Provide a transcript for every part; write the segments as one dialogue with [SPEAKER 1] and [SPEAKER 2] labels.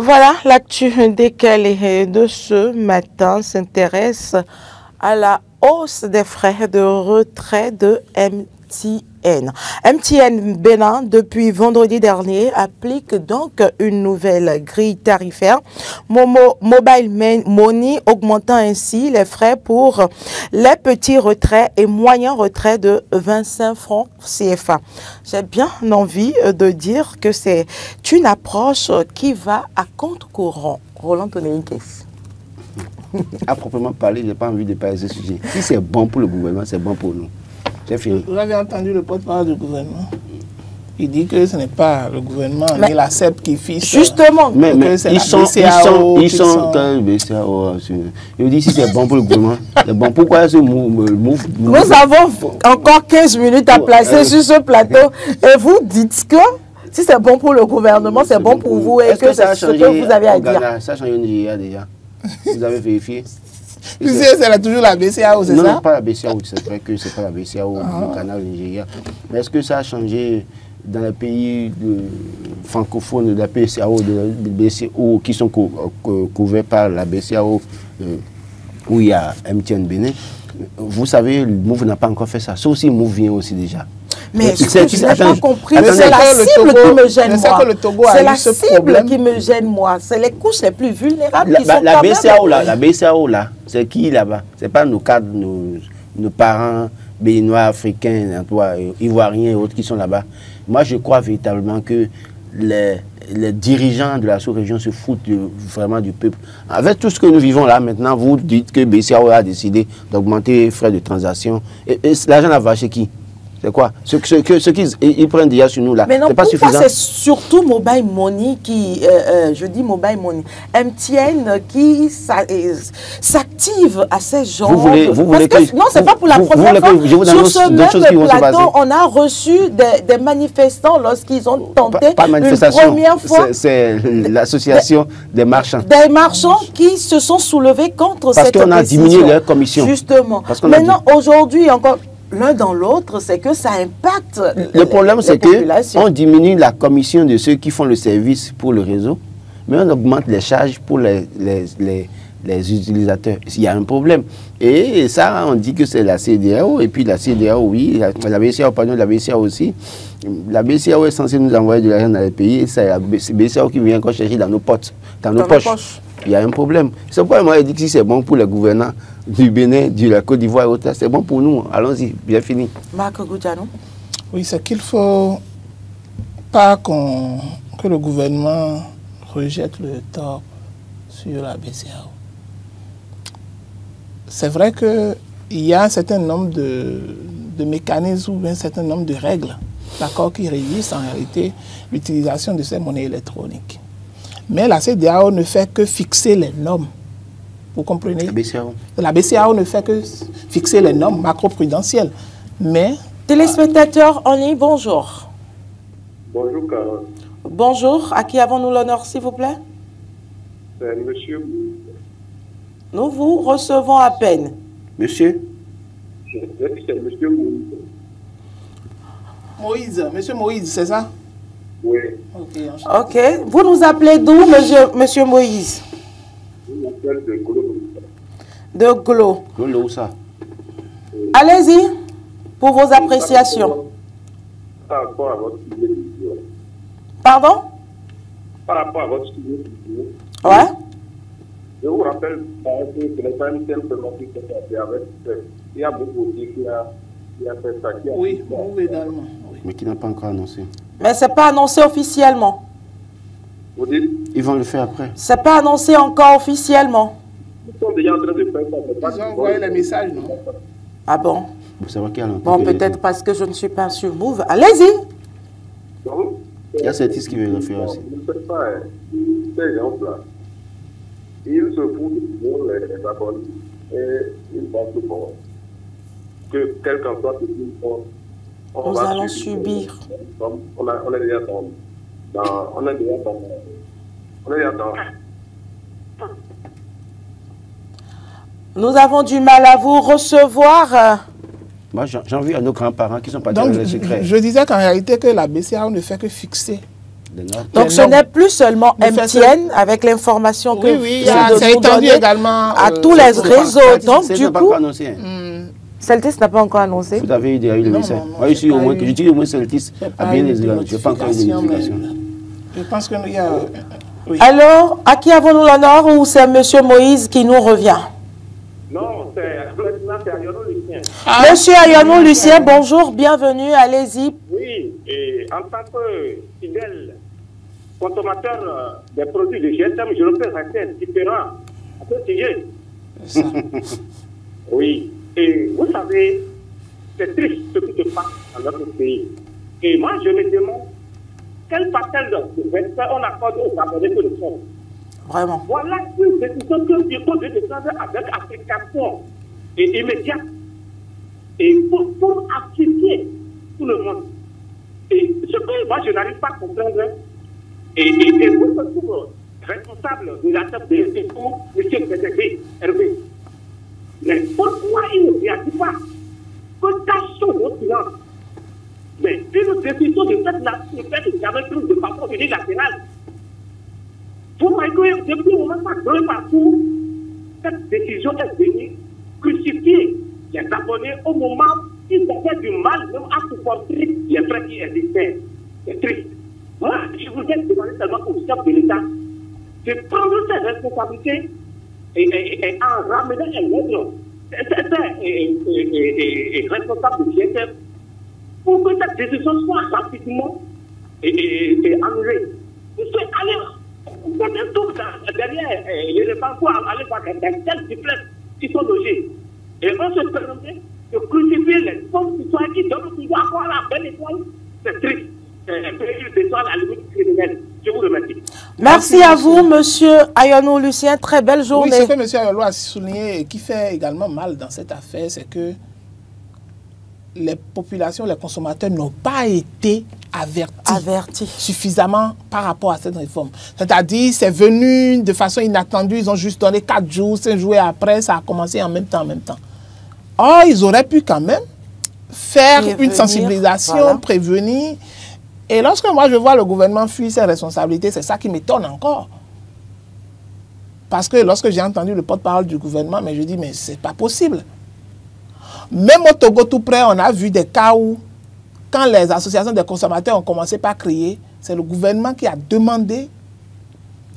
[SPEAKER 1] Voilà, l'actu décalée de ce matin s'intéresse à la hausse des frais de retrait de MTN. MTN Bénin, depuis vendredi dernier, applique donc une nouvelle grille tarifaire, Mobile Money, augmentant ainsi les frais pour les petits retraits et moyens retraits de 25 francs CFA. J'ai bien envie de dire que c'est une approche qui va à contre-courant. Roland Tonelli-Kess.
[SPEAKER 2] À proprement parler, je n'ai pas envie de parler de ce sujet. Si c'est bon pour le gouvernement, c'est bon pour nous. J'ai fini.
[SPEAKER 3] Vous avez entendu le porte-parole du gouvernement? Il dit que ce n'est pas le gouvernement ni la CEP qui fiche.
[SPEAKER 1] Justement.
[SPEAKER 2] Mais ils sont quand BCAO. Il dit si c'est bon pour le gouvernement, c'est bon. Pourquoi ce mouvement?
[SPEAKER 1] Nous avons encore 15 minutes à placer sur ce plateau et vous dites que si c'est bon pour le gouvernement, c'est bon pour vous et que c'est ce que vous avez à dire.
[SPEAKER 2] Ça a changé au Nigeria déjà. Vous avez vérifié?
[SPEAKER 3] Tu sais, c'est toujours la BCAO, c'est ça?
[SPEAKER 2] Non, pas la BCAO. C'est vrai que c'est pas la BCAO, le canal Nigeria. Mais est-ce que ça a changé dans les pays francophones de la BCAO, de BCO, qui sont couverts par la BCAO, où il y a MTN Bénin? Vous savez, le MOVE n'a pas encore fait ça. Ça aussi, le MOVE vient aussi déjà.
[SPEAKER 1] Mais ce que je n'ai pas compris, c'est la cible qui me gêne moi. C'est la cible qui me gêne moi. C'est les couches les plus vulnérables qui sont
[SPEAKER 2] la BCAO là, c'est qui là-bas? C'est pas nos cadres, nos parents béninois, africains, ivoiriens et autres qui sont là-bas. Moi, je crois véritablement que les dirigeants de la sous-région se foutent vraiment du peuple. Avec tout ce que nous vivons là maintenant, vous dites que BCAO a décidé d'augmenter les frais de transaction. Et l'argent va chez qui? C'est quoi? Ce qu'ils prennent déjà sur nous là,
[SPEAKER 1] mais non,
[SPEAKER 2] c'est pas suffisant.
[SPEAKER 1] C'est surtout Mobile Money qui, je dis Mobile Money, MTN qui s'active à ces gens.
[SPEAKER 2] Vous voulez que,
[SPEAKER 1] non, c'est pas pour la première fois. Sur ce même plateau, on a reçu des manifestants lorsqu'ils ont tenté une première fois.
[SPEAKER 2] C'est l'association des marchands.
[SPEAKER 1] Des marchands qui se sont soulevés contre cette décision.
[SPEAKER 2] Parce qu'on a diminué leur commission.
[SPEAKER 1] Justement. Maintenant, aujourd'hui, encore l'un dans l'autre, c'est que ça impacte.
[SPEAKER 2] Le problème, c'est qu'on diminue la commission de ceux qui font le service pour le réseau, mais on augmente les charges pour les utilisateurs. Il y a un problème. Et ça, on dit que c'est la CEDEAO, et puis la CEDEAO, oui, la BCAO, pardon, la BCAO aussi. La BCAO est censée nous envoyer de l'argent dans les pays, et c'est la BCAO qui vient encore chercher dans nos poches, dans nos poches. Il y a un problème. C'est pourquoi moi, je dis que si c'est bon pour les gouvernants du Bénin, de la Côte d'Ivoire et autres, c'est bon pour nous. Allons-y, bien fini.
[SPEAKER 1] Marc Goudjanou.
[SPEAKER 3] Oui, c'est qu'il ne faut pas que le gouvernement rejette le tort sur la BCAO. C'est vrai qu'il y a un certain nombre de mécanismes ou un certain nombre de règles, d'accord, qui régissent en réalité l'utilisation de ces monnaies électroniques. Mais la CEDEAO ne fait que fixer les normes. Vous comprenez? La BCAO ne fait que fixer les normes macro-prudentielles. Mais...
[SPEAKER 1] Téléspectateurs en ligne, bonjour.
[SPEAKER 4] Bonjour, Carole.
[SPEAKER 1] Bonjour. À qui avons-nous l'honneur, s'il vous plaît?
[SPEAKER 4] C'est monsieur.
[SPEAKER 1] Nous vous recevons à peine.
[SPEAKER 2] Monsieur?
[SPEAKER 4] C'est monsieur Moïse.
[SPEAKER 3] Moïse, monsieur Moïse, c'est ça?
[SPEAKER 4] Oui.
[SPEAKER 1] Ok. Vous nous appelez d'où, monsieur Moïse?
[SPEAKER 4] Je m'appelle de Glo.
[SPEAKER 1] De Glo.
[SPEAKER 2] Glo, où ça?
[SPEAKER 1] Allez-y, pour vos appréciations.
[SPEAKER 4] Par rapport à votre sujet.
[SPEAKER 1] Pardon?
[SPEAKER 4] Par rapport à votre sujet.
[SPEAKER 1] Ouais.
[SPEAKER 4] Je vous rappelle que ce n'est pas une simple motif de faire avec. Il y a beaucoup de qui a fait ça.
[SPEAKER 3] Oui, également.
[SPEAKER 2] Mais qui n'a pas encore annoncé.
[SPEAKER 1] Mais ce n'est pas annoncé officiellement.
[SPEAKER 4] Vous dites?
[SPEAKER 2] Ils vont le faire après.
[SPEAKER 1] Ce n'est pas annoncé encore officiellement.
[SPEAKER 4] Ils sont déjà en train de faire ça.
[SPEAKER 3] Ils ont envoyé les messages, non?
[SPEAKER 1] Ah bon?
[SPEAKER 2] Vous savez qui a
[SPEAKER 1] bon, peut-être parce que je ne suis pas sur Move. Allez-y.
[SPEAKER 2] Il y a cette qui veut le faire aussi.
[SPEAKER 4] Ne faites pas ces gens-là. Ils se foutent de tout les abonnés et ils pensent bon, que quel qu'en soit ce qu'ils font,
[SPEAKER 1] nous allons subir.
[SPEAKER 4] On est déjà dans.
[SPEAKER 1] Nous avons du mal à vous recevoir.
[SPEAKER 2] Moi, j'en veux à nos grands-parents qui sont partis dans le secret.
[SPEAKER 3] Je disais qu'en réalité, que la BCAO ne fait que fixer
[SPEAKER 1] Donc ce n'est plus seulement MTN avec l'information que
[SPEAKER 3] c'est étendu également
[SPEAKER 1] à tous les réseaux. Donc du coup, Celtis n'a pas encore annoncé.
[SPEAKER 2] Vous avez eu le message. Moi, je dis au moins Celtis a bien les éléments. Je n'ai pas encore eu de notification.
[SPEAKER 3] Je pense qu'il y a... Oui.
[SPEAKER 1] Alors, à qui avons-nous l'honneur ou c'est M. Moïse qui nous revient?
[SPEAKER 4] Non, c'est Ayonou Lucien.
[SPEAKER 1] Monsieur Ayonou Lucien, bonjour, bienvenue, allez-y.
[SPEAKER 4] Oui, et en tant que fidèle consommateur des produits de GSM, je ne peux rester indifférent à ce sujet. Oui, et vous savez, c'est triste ce qui se passe dans notre pays. Et moi, je me demande quel partage de respect on accorde aux abonnés que nous sommes.
[SPEAKER 1] Vraiment.
[SPEAKER 4] Voilà une décision que il faut prendre avec application et immédiate. Et pour appliquer tout le monde. Et ce que moi je n'arrive pas à comprendre, et vous êtes responsable de la table de l'équipo, M. PDG, Hervé. Mais pourquoi il ne réagit pas? Que tâchons nos silence. Mais une décision de cette nature ne peut jamais prise de façon unilatérale. Vous voyez que depuis le moment où partout, cette décision est venue crucifier les abonnés au moment où ils avaient du mal même à supporter les frais qui existaient. C'est triste. Moi, je vous ai demandé seulement au chef de l'État de prendre ses responsabilités et en ramenant un autre responsable de GSM pour que cette décision soit rapidement annulée. Parce que, allez, vous faites un tour derrière les réponses pour aller voir des tels duplex qui sont logés. Et on se permet de crucifier les bons citoyens qui donnent toujours encore la belle étoile. C'est triste. C'est une étoile à la limite criminelle. Je vous remercie.
[SPEAKER 1] Merci à vous, monsieur Ayonou Lucien. Très belle journée.
[SPEAKER 3] Oui, ce que monsieur Ayonou a souligné et qui fait également mal dans cette affaire, c'est que les populations, les consommateurs n'ont pas été avertis suffisamment par rapport à cette réforme. C'est-à-dire, c'est venu de façon inattendue, ils ont juste donné 4 jours, 5 jours et après, ça a commencé en même temps, Or, ils auraient pu quand même faire une sensibilisation, prévenir. Et lorsque moi, je vois le gouvernement fuir ses responsabilités, c'est ça qui m'étonne encore. Parce que lorsque j'ai entendu le porte-parole du gouvernement, mais je dis, mais c'est pas possible. Même au Togo tout près, on a vu des cas où, quand les associations des consommateurs ont commencé par crier, c'est le gouvernement qui a demandé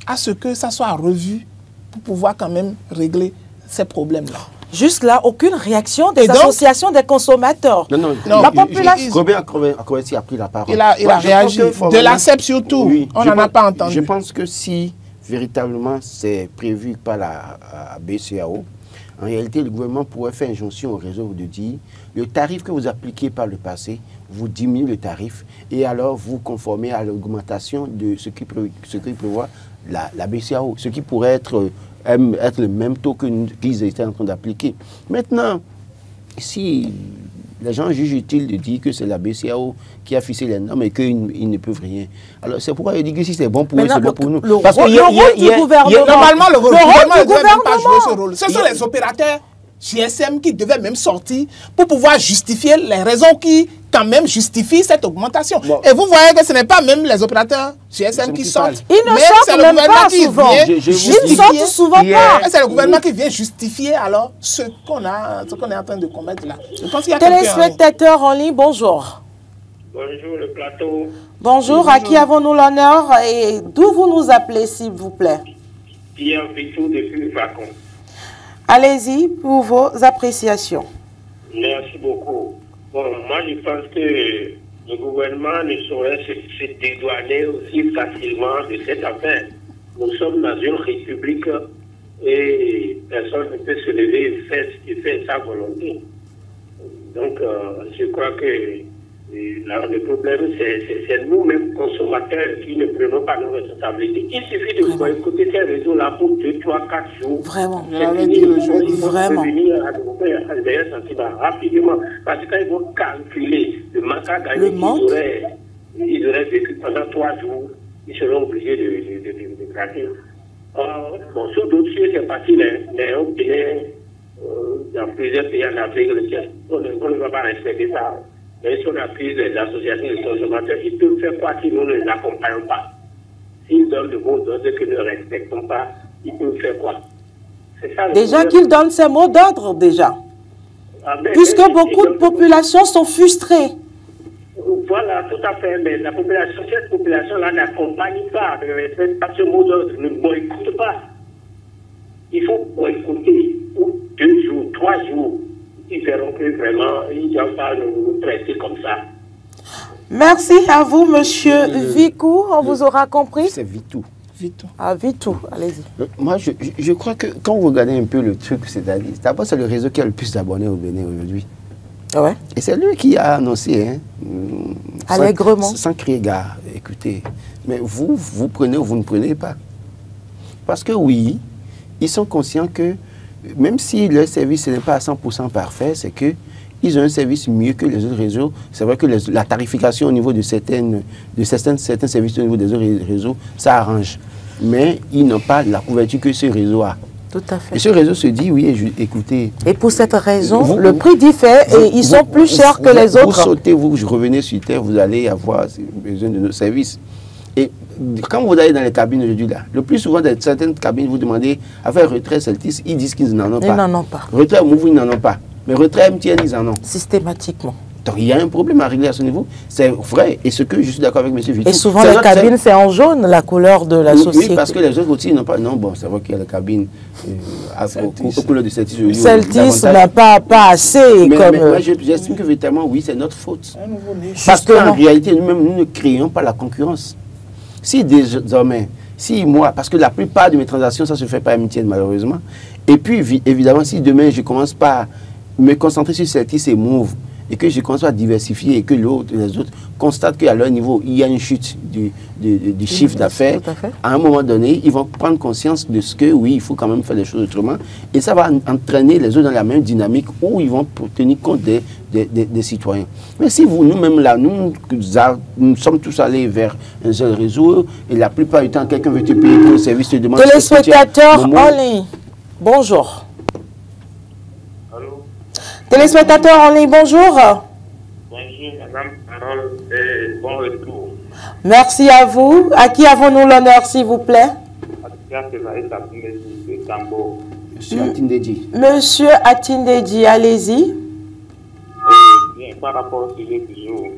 [SPEAKER 3] à ce que ça soit revu pour pouvoir quand même régler ces problèmes-là.
[SPEAKER 1] Jusque-là, aucune réaction des associations des consommateurs.
[SPEAKER 2] Non,
[SPEAKER 1] la population...
[SPEAKER 2] Robert Akowetti a pris la parole.
[SPEAKER 3] Il a réagi. De la CEP surtout, oui, on n'en a pas entendu.
[SPEAKER 2] Je pense que si véritablement c'est prévu par la BCAO, en réalité, le gouvernement pourrait faire injonction au réseau de dire le tarif que vous appliquez par le passé, vous diminuez le tarif et alors vous conformez à l'augmentation de ce qui prévoit la BCAO, ce qui pourrait être le même taux qu'ils étaient en train d'appliquer. Maintenant, si les gens jugent utile de dire que c'est la BCAO qui a fixé les normes et qu'ils ne peuvent rien. Alors c'est pourquoi ils disent que si c'est bon pour eux, c'est bon pour nous.
[SPEAKER 1] Parce que
[SPEAKER 3] normalement, le gouvernement ne devait même pas jouer ce rôle. Ce sont les opérateurs GSM qui devaient même sortir pour pouvoir justifier les raisons qui, quand même, justifient cette augmentation. Bon. Et vous voyez que ce n'est pas même les opérateurs GSM qui sortent.
[SPEAKER 1] Ils ne sortent même pas souvent.
[SPEAKER 3] Ils sortent souvent pas. C'est le gouvernement qui vient justifier alors ce qu'on est en train de commettre là.
[SPEAKER 1] Téléspectateurs en ligne, bonjour.
[SPEAKER 4] Bonjour le plateau.
[SPEAKER 1] Bonjour, à qui avons-nous l'honneur et d'où vous nous appelez, s'il vous plaît?
[SPEAKER 4] Pierre Vitou depuis Vacon.
[SPEAKER 1] Allez-y pour vos appréciations.
[SPEAKER 4] Merci beaucoup. Bon, moi je pense que le gouvernement ne saurait se dédouaner aussi facilement de cette affaire. Nous sommes dans une république et personne ne peut se lever et faire sa volonté. Donc, je crois que le problème, c'est nous-mêmes, consommateurs, qui ne prenons pas nos responsabilités. Il suffit de boycotter ces réseaux-là pour 2, 3, 4 jours.
[SPEAKER 1] Vraiment.
[SPEAKER 4] Il faut
[SPEAKER 1] vraiment.
[SPEAKER 4] revenir à un meilleur sentiment rapidement. Parce que quand ils vont calculer le manque à gagner qu'ils auraient vécu pendant 3 jours, ils seront obligés de gratter. Bon, sur d'autres sujets, c'est facile. Mais on dans plusieurs pays en Afrique, on ne va pas respecter ça. Mais si on a pris les associations de consommateurs, ils peuvent faire quoi si nous ne les accompagnons pas? S'ils donnent le mot d'ordre que nous ne respectons pas, ils peuvent faire quoi? C'est ça.
[SPEAKER 1] Déjà qu'ils donnent ces mots d'ordre, déjà. Puisque beaucoup de populations sont frustrées.
[SPEAKER 4] Voilà, tout à fait. Mais la population, cette population-là n'accompagne pas, ne respecte pas ce mot d'ordre, ne boycotte pas. Il faut boycotter pour 2 jours, 3 jours. Ils verront que vraiment, ils ne doivent pas nous traiter comme ça.
[SPEAKER 1] Merci à vous, monsieur Vicou. On vous aura compris?
[SPEAKER 2] C'est Vitou.
[SPEAKER 3] Vite.
[SPEAKER 1] Ah, Vitou, allez-y.
[SPEAKER 2] Moi, je crois que quand vous regardez un peu le truc, c'est-à-dire, d'abord, c'est le réseau qui a le plus d'abonnés au Bénin aujourd'hui.
[SPEAKER 1] Ouais.
[SPEAKER 2] Et c'est lui qui a annoncé, hein,
[SPEAKER 1] allègrement.
[SPEAKER 2] sans crier gare, écoutez, mais vous prenez ou vous ne prenez pas. Parce que oui, ils sont conscients que même si leur service n'est pas à 100% parfait, c'est qu'ils ont un service mieux que les autres réseaux. C'est vrai que la tarification au niveau de certains services au niveau des autres réseaux, ça arrange. Mais ils n'ont pas la couverture que ce réseau a.
[SPEAKER 1] Tout à fait.
[SPEAKER 2] Et ce réseau se dit, oui, écoutez...
[SPEAKER 1] Et pour cette raison, le prix diffère et ils sont plus chers que les autres.
[SPEAKER 2] Vous sautez, vous revenez sur Terre, vous allez avoir besoin de nos services. Et quand vous allez dans les cabines aujourd'hui, là, le plus souvent, dans certaines cabines, vous demandez à faire retrait Celtis, ils disent qu'ils n'en ont pas.
[SPEAKER 1] Ils n'en ont pas.
[SPEAKER 2] Retrait Move, ils n'en ont pas. Mais retrait MTN, ils en ont.
[SPEAKER 1] Systématiquement.
[SPEAKER 2] Donc il y a un problème à régler à ce niveau. C'est vrai. Et ce que je suis d'accord avec M. Vitou.
[SPEAKER 1] Et souvent, les cabines, c'est en jaune, la couleur de la société.
[SPEAKER 2] Oui, parce que les autres aussi n'ont pas. Non, bon, c'est vrai qu'il y a les cabines aux couleurs de Celtis.
[SPEAKER 1] Celtis n'a pas assez.
[SPEAKER 2] Mais
[SPEAKER 1] comme...
[SPEAKER 2] moi, j'estime que véritablement, oui, c'est notre faute. Parce qu'en réalité, nous-mêmes, nous ne créons pas la concurrence. Si désormais, si moi, parce que la plupart de mes transactions, ça ne se fait pas à MTN malheureusement. Et puis, évidemment, si demain, je commence pas à me concentrer sur Celtis et Move, et que je commence à diversifier et que les autres constatent qu'à leur niveau, il y a une chute du chiffre d'affaires, à un moment donné, ils vont prendre conscience de ce que, oui, il faut quand même faire les choses autrement. Et ça va entraîner les autres dans la même dynamique où ils vont tenir compte des citoyens. Mais si vous, nous-mêmes là, nous sommes tous allés vers un seul réseau, et la plupart du temps, quelqu'un veut te payer pour le service, te demande...
[SPEAKER 1] Téléspectateurs en ligne, bonjour. Téléspectateurs en ligne, bonjour.
[SPEAKER 4] Bonjour, madame Carole, et bon retour.
[SPEAKER 1] Merci à vous. À qui avons-nous l'honneur, s'il vous plaît?
[SPEAKER 2] Monsieur Atindedji.
[SPEAKER 1] Monsieur Atindedji, allez-y.
[SPEAKER 4] Bien, par rapport au sujet du jour,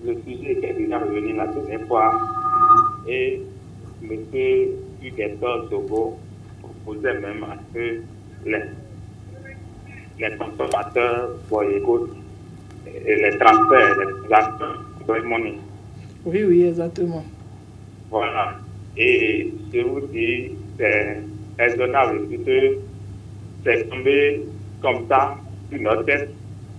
[SPEAKER 4] le sujet qui est déjà revenu la dernière fois, et M. Huguetto Sogo proposait même à ce que les consommateurs boycottent et les transferts, les transactions de monnaie.
[SPEAKER 3] Oui, oui, exactement.
[SPEAKER 4] Voilà. Et je vous dis, c'est raisonnable, puisque c'est tombé comme ça sur notre tête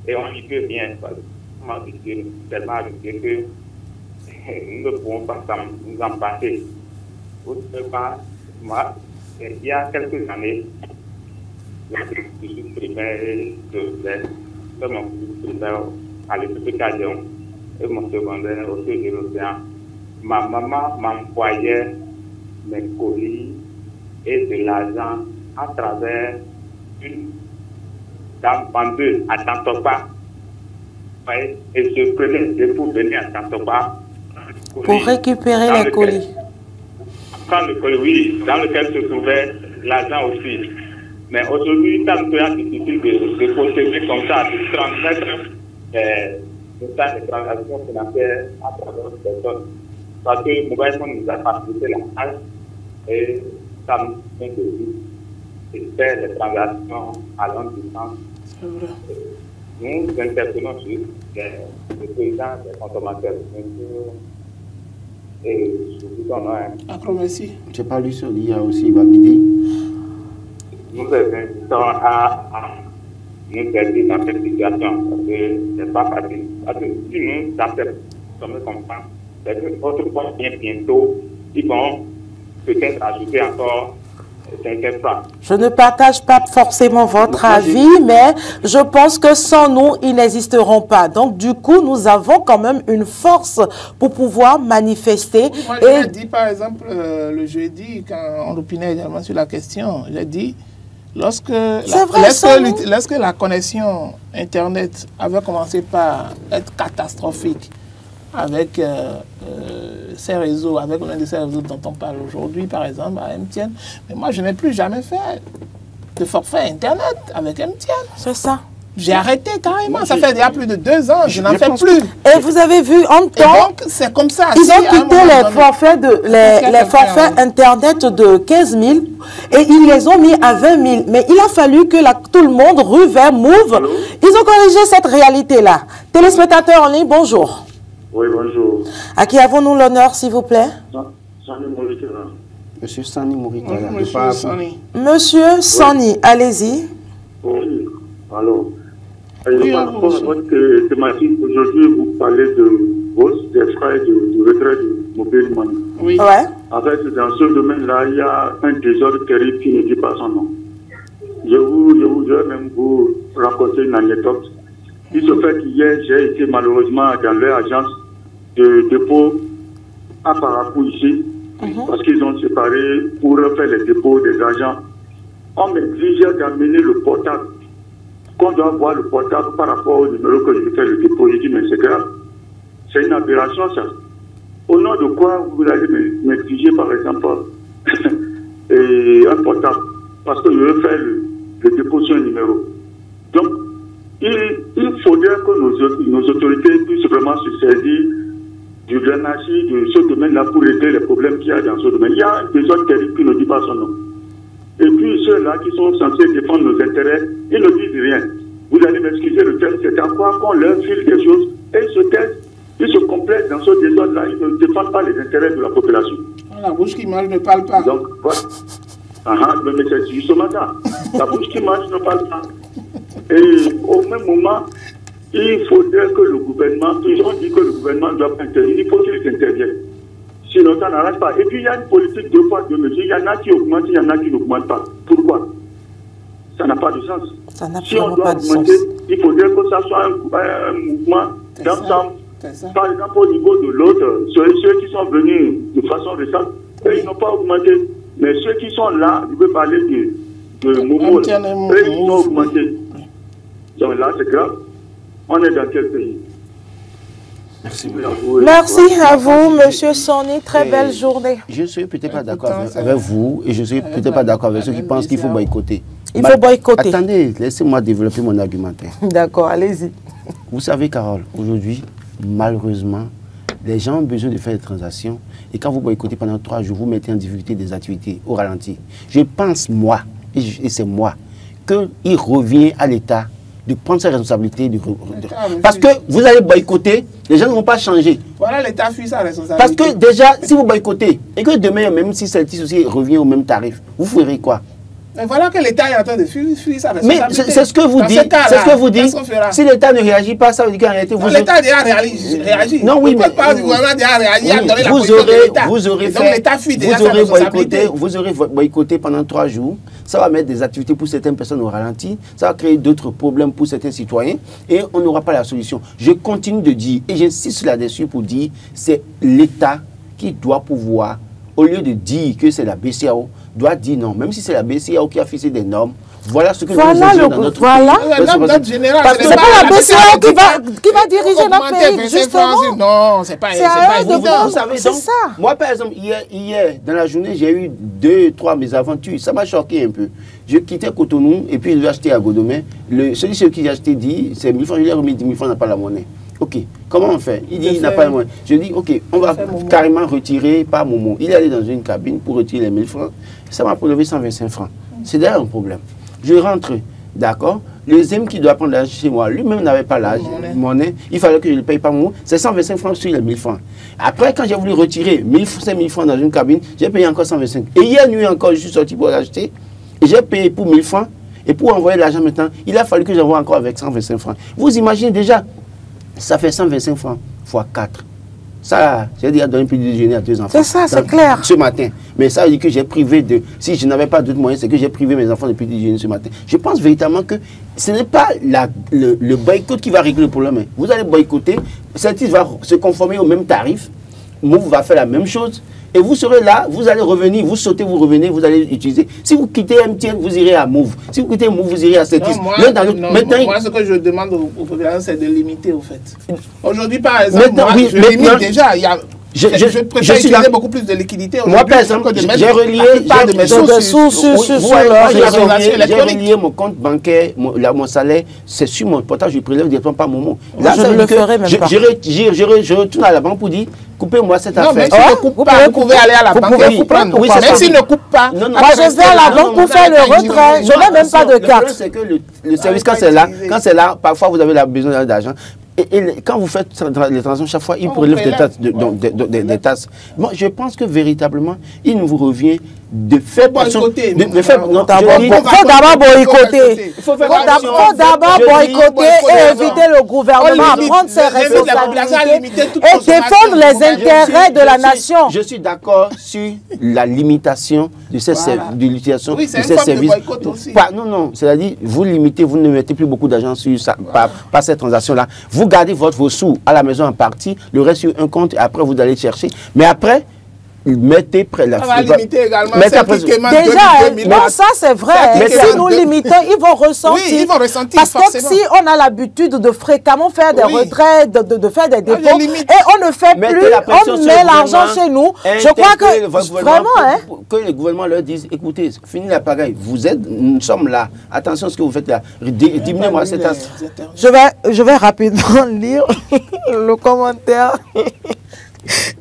[SPEAKER 4] et on n'y peut rien. Comment dire, tellement arrivé que nous ne pouvons pas nous en passer. Moi, il y a quelques années, je suis primaire de mon primaire à l'État Cadion et mon secondaire au Sud de l'Océan. Ma maman m'envoyait mes colis et de l'argent à travers une dame vendeuse à Tantopa. Et je prenais pour venir à Tantopa.
[SPEAKER 1] Pour récupérer les colis.
[SPEAKER 4] Prendre le colis, oui, dans lequel se trouvait l'argent aussi. Mais aujourd'hui, ça me fait difficile de procéder comme ça, de transmettre des transactions financières à travers les personnes. Parce que le mobile phone nous a facilité la tâche et ça nous fait de faire les transactions à longue distance. Nous intervenons sur le président des consommateurs. Et je vous donne un.
[SPEAKER 3] Merci.
[SPEAKER 2] Je n'ai pas lu sur l'IA aussi, Babidi.
[SPEAKER 4] Nous les invitons à nous aider dans cette situation parce que ce n'est pas facile. Parce que si nous acceptons comme comprendre, c'est que votre poste vient bientôt, ils vont peut-être ajouter encore 50 francs.
[SPEAKER 1] Je ne partage pas forcément votre avis, mais je pense que sans nous, ils n'existeront pas. Donc, du coup, nous avons quand même une force pour pouvoir manifester.
[SPEAKER 3] Moi, j'ai dit, par exemple, le jeudi, quand on opinait également sur la question, j'ai dit, Lorsque la connexion Internet avait commencé par être catastrophique avec ces réseaux, avec l'un de ces réseaux dont on parle aujourd'hui, par exemple, à MTN, mais moi, je n'ai plus jamais fait de forfait Internet avec MTN.
[SPEAKER 1] C'est ça.
[SPEAKER 3] J'ai arrêté carrément. Moi, ça fait déjà plus de 2 ans. Je n'en fais plus.
[SPEAKER 1] Et vous avez vu, en temps,
[SPEAKER 3] donc, c'est comme ça.
[SPEAKER 1] Ils ont quitté les forfaits Internet de 15 000 et ils les ont mis à 20 000. Mais il a fallu que tout le monde rue vers Move.
[SPEAKER 4] Allô?
[SPEAKER 1] Ils ont corrigé cette réalité-là. Téléspectateurs en ligne, bonjour.
[SPEAKER 4] Oui, bonjour.
[SPEAKER 1] À qui avons-nous l'honneur, s'il vous plaît?
[SPEAKER 4] Sani Morikera.
[SPEAKER 2] Monsieur Sani Morikera.
[SPEAKER 3] Monsieur Sani.
[SPEAKER 1] Monsieur Sani, allez-y.
[SPEAKER 4] Oui, alors.
[SPEAKER 3] Oui,
[SPEAKER 4] Par rapport à votre thématique, aujourd'hui, vous parlez de hausse des frais de retrait de mobile money.
[SPEAKER 3] Oui.
[SPEAKER 1] Ouais.
[SPEAKER 4] En fait, dans ce domaine-là, il y a un désordre terrible qui ne dit pas son nom. Je vais même vous raconter une anecdote. Il se fait qu'hier, j'ai été malheureusement dans leur agence de dépôt à Parapou ici, parce qu'ils ont séparé pour faire les dépôts des agents. On m'exigeait d'amener le portable, qu'on doit voir le portable par rapport au numéro que je fais le dépôt. Je dis, mais c'est grave. C'est une aberration, ça. Au nom de quoi vous allez m'exiger, par exemple, un portable, parce que je veux faire le dépôt sur un numéro. Donc, il faudrait que nos autorités puissent vraiment se saisir du drainage de ce domaine-là pour régler les problèmes qu'il y a dans ce domaine. Il y a un désordre terrible qui ne dit pas son nom. Et puis ceux-là qui sont censés défendre nos intérêts, ils ne disent rien. Vous allez m'excuser le terme, c'est à quoi qu'on leur file des choses et ils se taisent, ils se complètent dans ce désordre-là, ils ne défendent pas les intérêts de la population.
[SPEAKER 3] La bouche qui mange ne parle pas.
[SPEAKER 4] Donc, voilà. Mais c'est justement ça. La bouche qui mange ne parle pas. Et au même moment, il faudrait que le gouvernement, ils ont dit que le gouvernement doit intervenir, il faut qu'il intervienne. Sinon, ça n'arrête pas. Et puis, il y a une politique de poids, de mesure. Il y en a qui augmentent, il y en a qui n'augmentent pas. Pourquoi? Ça n'a pas de sens.
[SPEAKER 1] Ça n'a
[SPEAKER 4] Si on
[SPEAKER 1] vraiment
[SPEAKER 4] doit
[SPEAKER 1] pas de sens.
[SPEAKER 4] augmenter, il faudrait que ça soit un mouvement d'ensemble. Par exemple, au niveau de l'autre, ceux qui sont venus de façon récente, eux, ils n'ont pas augmenté. Mais ceux qui sont là, je veux parler de Momo, eux, ils ont augmenté. Donc là, c'est grave. On est dans quel pays?
[SPEAKER 1] Merci à vous, Monsieur Sani. Très belle journée.
[SPEAKER 2] Je ne suis peut-être pas d'accord avec vous et je ne suis peut-être pas d'accord avec ceux qui pensent qu'il faut boycotter.
[SPEAKER 1] Il faut boycotter.
[SPEAKER 2] Attendez, laissez-moi développer mon argumentaire.
[SPEAKER 1] D'accord, allez-y.
[SPEAKER 2] Vous savez, Carole, aujourd'hui, malheureusement, les gens ont besoin de faire des transactions et quand vous boycottez pendant 3 jours, vous mettez en difficulté des activités au ralenti. Je pense, moi, et c'est moi, qu'il revient à l'État de prendre ses responsabilités. Parce que vous allez boycotter, les gens ne vont pas changer.
[SPEAKER 3] Voilà, l'État fuit sa responsabilité.
[SPEAKER 2] Parce que déjà, si vous boycottez, et que demain, même si celle-ci aussi revient au même tarif, vous ferez quoi?
[SPEAKER 3] Mais voilà que l'État est en train de fuir sa responsabilité.
[SPEAKER 2] Mais c'est ce que vous dites. C'est ce que vous dites. Si l'État ne réagit pas, ça veut dire qu'en réalité, vous...
[SPEAKER 3] L'État a déjà réagi.
[SPEAKER 2] Non, oui, mais...
[SPEAKER 3] du gouvernement a déjà réagi.
[SPEAKER 2] Vous aurez boycotté pendant 3 jours. Ça va mettre des activités pour certaines personnes au ralenti. Ça va créer d'autres problèmes pour certains citoyens. Et on n'aura pas la solution. Je continue de dire, et j'insiste là-dessus pour dire, c'est l'État qui doit pouvoir, au lieu de dire que c'est la BCEAO, doit dire non. Même si c'est la BCEAO qui a fixé des normes, voilà ce que nous exigeons dans notre pays.
[SPEAKER 3] Parce
[SPEAKER 1] que c'est pas la BCEAO qui va diriger notre pays, justement.
[SPEAKER 3] Non, c'est pas
[SPEAKER 2] vous savez,
[SPEAKER 1] c'est
[SPEAKER 2] donc,
[SPEAKER 1] ça.
[SPEAKER 2] moi, par exemple, hier, dans la journée, j'ai eu 2-3 mésaventures. Ça m'a choqué un peu. Je quittais Cotonou et puis je l'ai acheté à Godomé. Celui qui a acheté dit, c'est 1000 francs, je lui ai remis 10 000 francs, n'a pas la monnaie. Ok, comment on fait? Il dit, il n'a pas la monnaie. Je dis, ok, on va carrément retirer par Momo. Il est allé dans une cabine pour retirer les 1000 francs. Ça m'a prélevé 125 francs. C'est d'ailleurs un problème. Je rentre, d'accord? Le deuxième qui doit prendre l'argent chez moi, lui-même n'avait pas l'argent, monnaie. Il fallait que je ne le paye pas Momo. C'est 125 francs sur les 1000 francs. Après, quand j'ai voulu retirer 5 000 francs dans une cabine, j'ai payé encore 125. Et hier nuit encore, je suis sorti pour l'acheter. Et j'ai payé pour 1000 francs. Et pour envoyer l'argent maintenant, il a fallu que j'envoie encore avec 125 francs. Vous imaginez déjà, ça fait 125 francs fois 4. Ça, j'ai déjà donné plus de déjeuner à 2 enfants.
[SPEAKER 1] C'est ça, c'est clair.
[SPEAKER 2] Ce matin. Mais ça veut dire que j'ai privé de... Si je n'avais pas d'autres moyens, c'est que j'ai privé mes enfants de petit déjeuner ce matin. Je pense véritablement que ce n'est pas le boycott qui va régler le problème. Vous allez boycotter, celle-ci va se conformer au même tarif. Move va faire la même chose. Et vous serez là, vous allez revenir, vous sautez, vous revenez, vous allez utiliser. Si vous quittez MTN, vous irez à Move. Si vous quittez Move, vous irez à Cetis.
[SPEAKER 3] Moi, ce que je demande aux populations, c'est de limiter, au fait. Aujourd'hui, par exemple, je limite déjà. Je préfère utiliser beaucoup plus de liquidité.
[SPEAKER 2] Moi, par exemple, j'ai relié mon compte bancaire, mon salaire, c'est sur mon portage, je prélève directement par Momo.
[SPEAKER 1] Là, je ne le ferai même pas.
[SPEAKER 2] Je retourne à la banque pour dire, coupez-moi cette affaire.
[SPEAKER 3] Mais s'il ne coupe pas, vous pouvez aller à la banque et vous prendre. Même s'il ne coupe pas,
[SPEAKER 1] moi je vais à la banque pour faire le retrait. Je n'ai même pas de carte.
[SPEAKER 2] Le problème, c'est que le service, quand c'est là, parfois vous avez besoin d'argent. Et quand vous faites les transactions, chaque fois, ils prélèvent des tasses. Moi, je pense que véritablement, il nous revient de faire boycotter. Il faut
[SPEAKER 1] d'abord boycotter. Il faut d'abord boycotter et éviter le gouvernement à prendre ses responsabilités et défendre les intérêts de la nation.
[SPEAKER 2] Je suis d'accord sur la limitation de l'utilisation de ces services. Non, c'est-à-dire, vous limitez, vous ne mettez plus beaucoup d'argent sur ça, par cette transaction-là. Vous gardez vos sous à la maison en partie, le reste sur un compte, et après vous allez chercher. Mais après, mettez près la...
[SPEAKER 3] On va limiter également.
[SPEAKER 1] Déjà, non, ça c'est vrai. Si nous limitons, ils vont ressentir.
[SPEAKER 3] Oui, ils vont ressentir.
[SPEAKER 1] Parce que si on a l'habitude de fréquemment faire des retraits, de faire des dépôts, et on ne fait plus, on met l'argent chez nous, je crois que vraiment...
[SPEAKER 2] Que le gouvernement leur dise, écoutez, fini la pagaille, nous sommes là, attention à ce que vous faites là, diminuez-moi cette tasse.
[SPEAKER 1] Je vais rapidement lire le commentaire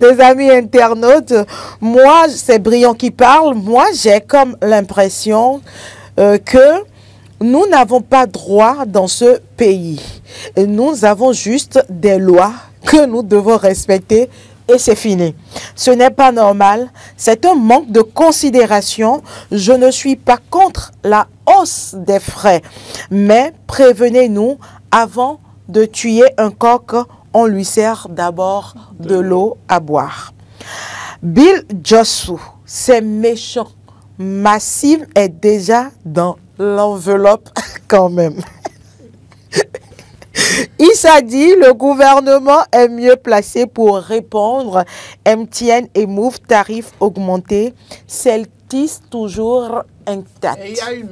[SPEAKER 1] des amis internautes. Moi, c'est Briand qui parle. Moi, j'ai comme l'impression que nous n'avons pas droit dans ce pays. Et nous avons juste des lois que nous devons respecter et c'est fini. Ce n'est pas normal. C'est un manque de considération. Je ne suis pas contre la hausse des frais. Mais prévenez-nous avant de tuer un coq. On lui sert d'abord de l'eau à boire. Bill Jossou, c'est méchant. Massime est déjà dans l'enveloppe quand même. Issa dit, le gouvernement est mieux placé pour répondre. MTN et Move, tarifs augmentés. Celtis toujours intact.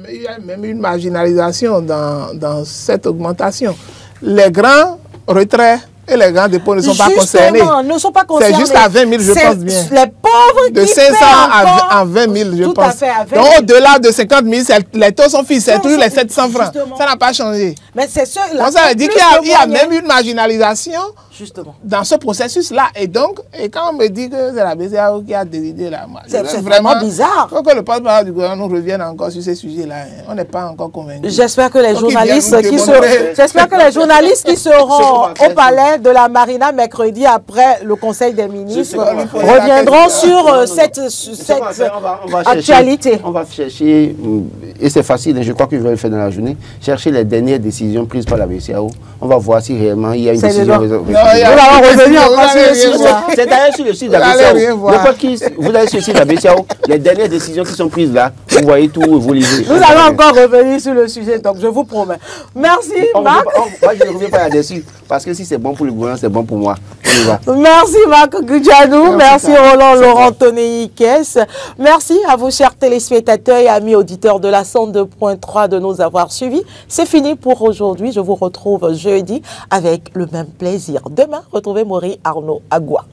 [SPEAKER 3] Il y a même une marginalisation dans cette augmentation. Les grands retraits et les grands dépôts ne sont pas concernés.
[SPEAKER 1] Ne sont pas concernés.
[SPEAKER 3] C'est juste à 20 000, je pense bien.
[SPEAKER 1] Les pauvres
[SPEAKER 3] de 500 à 20 000, je pense. Donc au-delà de 50 000, les taux sont fixes. C'est toujours les 700 francs. Ça n'a pas changé.
[SPEAKER 1] Mais c'est ça.
[SPEAKER 3] Donc ça veut dire qu'il y a même une marginalisation dans ce processus-là. Et donc, quand on me dit que c'est la BCEAO qui a décidé là,
[SPEAKER 1] c'est vraiment bizarre.
[SPEAKER 3] Il faut que le porte-parole du gouvernement nous revienne encore sur ces sujets-là. On n'est pas encore convaincus.
[SPEAKER 1] J'espère que les journalistes qui seront au palais de la Marina mercredi après le Conseil des ministres reviendront sur cette actualité.
[SPEAKER 2] On va chercher, et c'est facile, je crois que je vais le faire dans la journée, chercher les dernières décisions prises par la BCEAO. On va voir si réellement il y a une décision. C'est d'ailleurs sur le site de la BCEAO. Vous allez sur le site de la BCEAO, les dernières décisions qui sont prises là, vous voyez tout, vous lisez.
[SPEAKER 1] Nous allons encore revenir sur le sujet, donc je vous promets. Merci, Marc.
[SPEAKER 2] Moi, je ne reviens pas là-dessus, parce que si c'est bon pour le gouvernement, c'est bon pour moi.
[SPEAKER 1] Merci Marc Gudjanou, merci Roland Laurent Tonéikes, merci à vous chers téléspectateurs et amis auditeurs de la 102.3 de nous avoir suivis. C'est fini pour aujourd'hui, je vous retrouve jeudi avec le même plaisir. Demain, retrouvez Maurice Arnaud Agua.